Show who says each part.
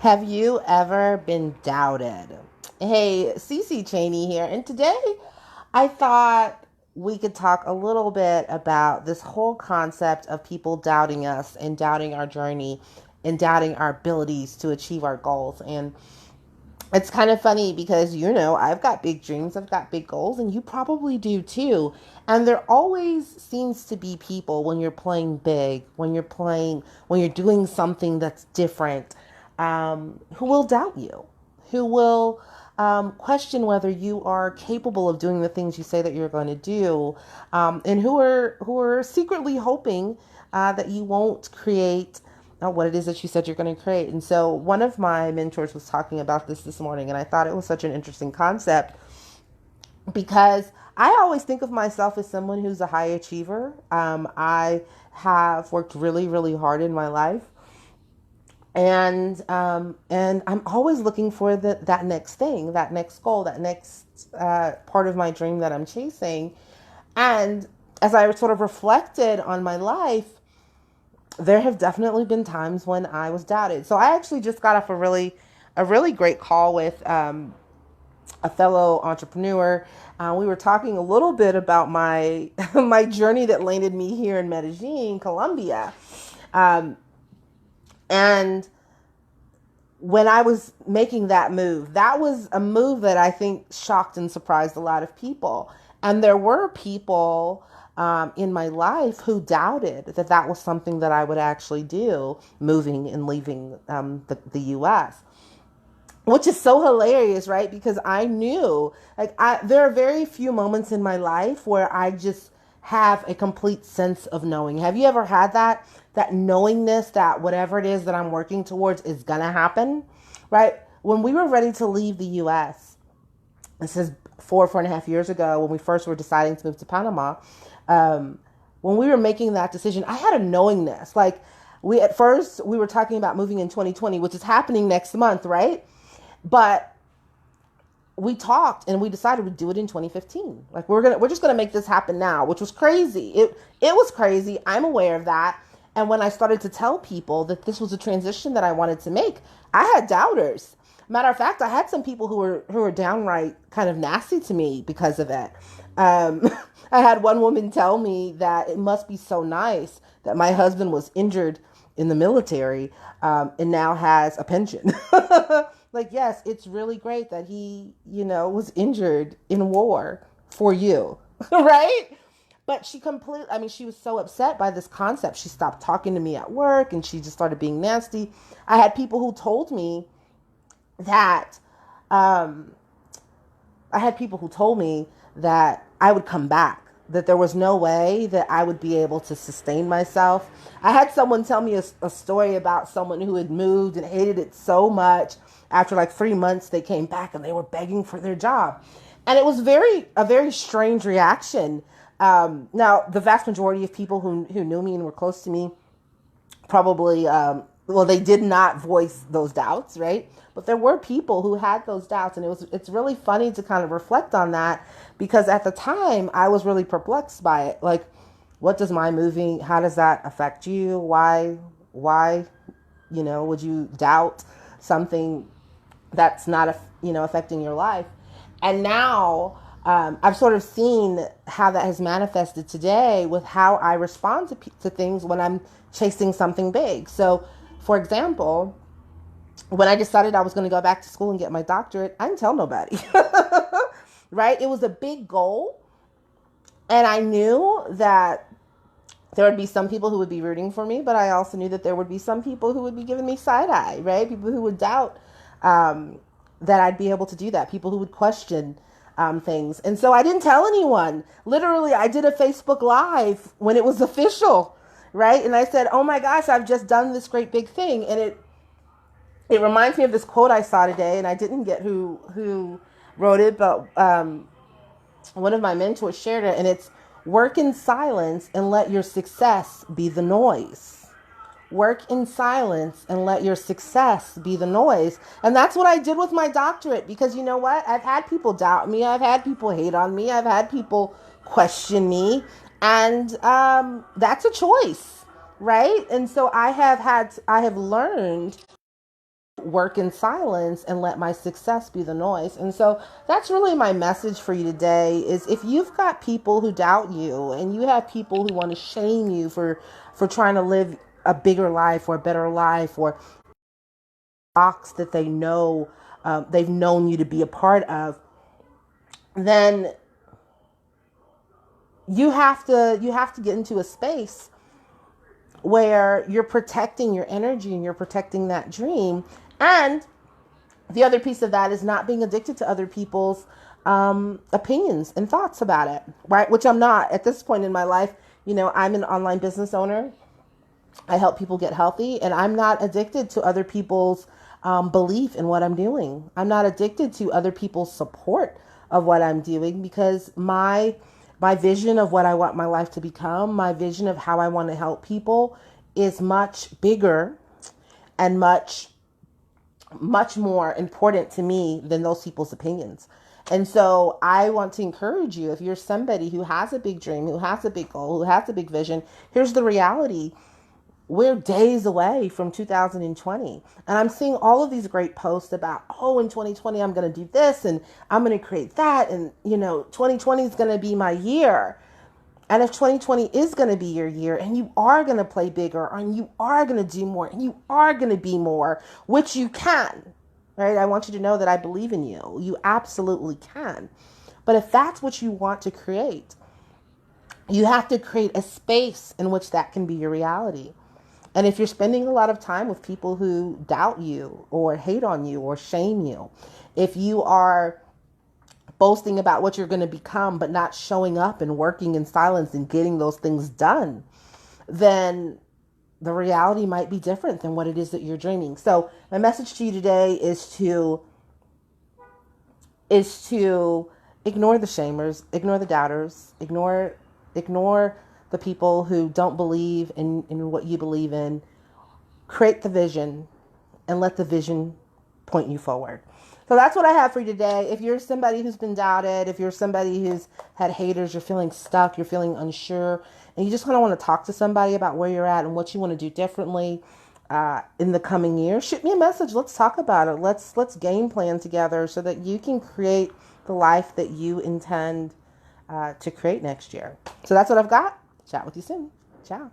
Speaker 1: Have you ever been doubted? Hey, Cece Cheney here, and today I thought we could talk a little bit about this whole concept of people doubting us and doubting our journey and doubting our abilities to achieve our goals. And it's kind of funny because, I've got big dreams, I've got big goals, and you probably do too. And there always seems to be people when you're playing big, when you're doing something that's different, who will doubt you, who will question whether you are capable of doing the things you say that you're going to do, and who are secretly hoping that you won't create what it is that you said you're going to create. And so one of my mentors was talking about this morning, and I thought it was such an interesting concept because I always think of myself as someone who's a high achiever. I have worked really, really hard in my life, and I'm always looking for that next thing, that next goal, that next part of my dream that I'm chasing. And as I sort of reflected on my life, there have definitely been times when I was doubted. So I actually just got off a really great call with a fellow entrepreneur. We were talking a little bit about my my journey that landed me here in Medellin, Colombia, um, and when I was making that move, that was a move that I think shocked and surprised a lot of people. And there were people in my life who doubted that that was something that I would actually do, moving and leaving the U.S., which is so hilarious, right? Because I knew, there are very few moments in my life where I just have a complete sense of knowing. Have you ever had that knowingness that whatever it is that I'm working towards is gonna happen, right? When we were ready to leave the U.S., this is 4.5 years ago, when we first were deciding to move to Panama. Um, when we were making that decision, I had a knowingness. Like, at first we were talking about moving in 2020, which is happening next month, right? But we talked and we decided we'd do it in 2015. Like, we're just gonna make this happen now, which was crazy. It was crazy. I'm aware of that. And when I started to tell people that this was a transition that I wanted to make, I had doubters. Matter of fact, I had some people who were downright kind of nasty to me because of it. Um, I had one woman tell me that it must be so nice that my husband was injured in the military, and now has a pension. Like, yes, it's really great that he, was injured in war for you, right? But she was so upset by this concept. She stopped talking to me at work and she just started being nasty. I had people who told me that, um, I had people who told me that I would come back, that there was no way that I would be able to sustain myself. I had someone tell me a story about someone who had moved and hated it so much. After like 3 months, they came back and they were begging for their job. And it was a very strange reaction. Now, the vast majority of people who knew me and were close to me probably, well, they did not voice those doubts, right? But there were people who had those doubts, and it's really funny to kind of reflect on that, because at the time I was really perplexed by it. Like, what does my moving, how does that affect you? Why, would you doubt something that's not, affecting your life? And now, I've sort of seen how that has manifested today with how I respond to things when I'm chasing something big. So, for example, when I decided I was going to go back to school and get my doctorate, I didn't tell nobody, right? It was a big goal. And I knew that there would be some people who would be rooting for me, but I also knew that there would be some people who would be giving me side eye, right? People who would doubt that I'd be able to do that. People who would question things. And so I didn't tell anyone. Literally, I did a Facebook Live when it was official, right? And I said, "Oh my gosh, I've just done this great big thing." And it reminds me of this quote I saw today, and I didn't get who wrote it, but one of my mentors shared it, and it's, "Work in silence and let your success be the noise." Work in silence and let your success be the noise. And that's what I did with my doctorate, because you know what? I've had people doubt me. I've had people hate on me. I've had people question me. And that's a choice, right? And so I have learned work in silence and let my success be the noise. And so that's really my message for you today is if you've got people who doubt you and you have people who want to shame you for trying to live a bigger life or a better life or box that they know they've known you to be a part of, then you have to get into a space where you're protecting your energy and you're protecting that dream. And the other piece of that is not being addicted to other people's opinions and thoughts about it, right? Which I'm not at this point in my life. I'm an online business owner. I help people get healthy, and I'm not addicted to other people's belief in what I'm doing. I'm not addicted to other people's support of what I'm doing because my vision of what I want my life to become, my vision of how I want to help people is much bigger and much more important to me than those people's opinions. And so I want to encourage you, if you're somebody who has a big dream, who has a big goal, who has a big vision, here's the reality. We're days away from 2020. And I'm seeing all of these great posts about, oh, in 2020, I'm going to do this and I'm going to create that. And, 2020 is going to be my year. And if 2020 is going to be your year and you are going to play bigger and you are going to do more and you are going to be more, which you can, right? I want you to know that I believe in you. You absolutely can. But if that's what you want to create, you have to create a space in which that can be your reality. And if you're spending a lot of time with people who doubt you or hate on you or shame you, if you are boasting about what you're going to become, but not showing up and working in silence and getting those things done, then the reality might be different than what it is that you're dreaming. So my message to you today is to ignore the shamers, ignore the doubters, ignore the people who don't believe in what you believe in. Create the vision and let the vision point you forward. So that's what I have for you today. If you're somebody who's been doubted, if you're somebody who's had haters, you're feeling stuck, you're feeling unsure, and you just kind of want to talk to somebody about where you're at and what you want to do differently in the coming year, shoot me a message. Let's talk about it. Let's game plan together so that you can create the life that you intend to create next year. So that's what I've got. Chat with you soon. Ciao.